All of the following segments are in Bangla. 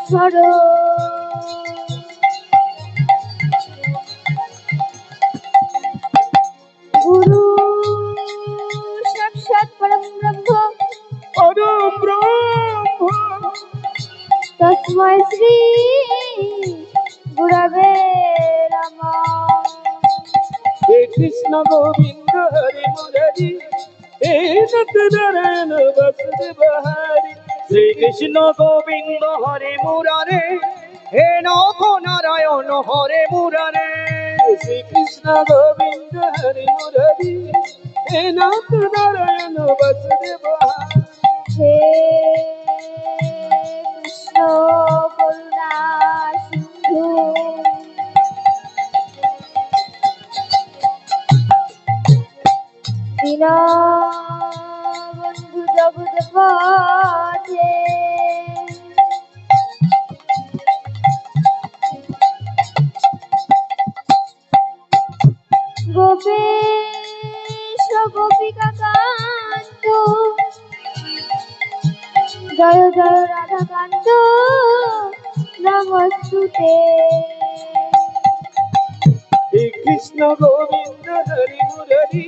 স্মরণ গুরু সাক্ষাৎ পরম ব্রহ্ম তস্मै শ্রী গুরবে নমঃ। হে কৃষ্ণ গোবিন্দ হরি মুরারি হে সত্যনারায়ণ বাসুদেব হরি। শ্রী কৃষ্ণ গোবিন্দ হরে মুরারে হে নাথ নারায়ণ হরে মুরারে। শ্রী কৃষ্ণ গোবিন্দ হরি মুরারি হে নাথ নারায়ণ বাসুদেব হরি। হে কৃষ্ণ করুণা সিন্ধু দীনবন্ধু জগৎপতে গোপেশ গোপিকা কান্ত জয় জয় রাধাকান্ত নমস্তুতে। হে কৃষ্ণ গোবিন্দ হরি মুরারি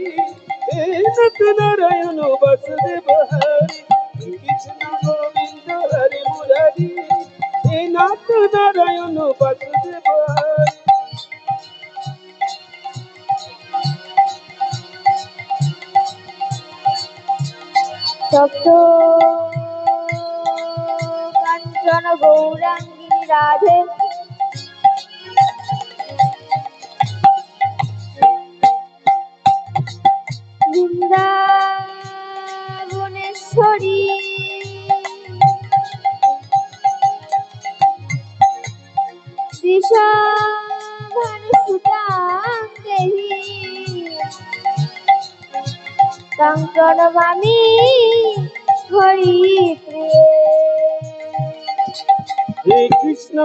হে সত্যনারায়ণ বাসুদেব হরি। কৃষ্ণ গোবিন্দ হরি মুরারি হে নাথ নারায়ণ বাসুদেব হরি। সপ্ত কাঞ্চন গৌরাঙ্গিনী রাধে বৃন্দাবনেশ্বরী দিশাভানুসুতাং দেহি তাং প্রণমামি হরি প্রিয়ে। হে কৃষ্ণ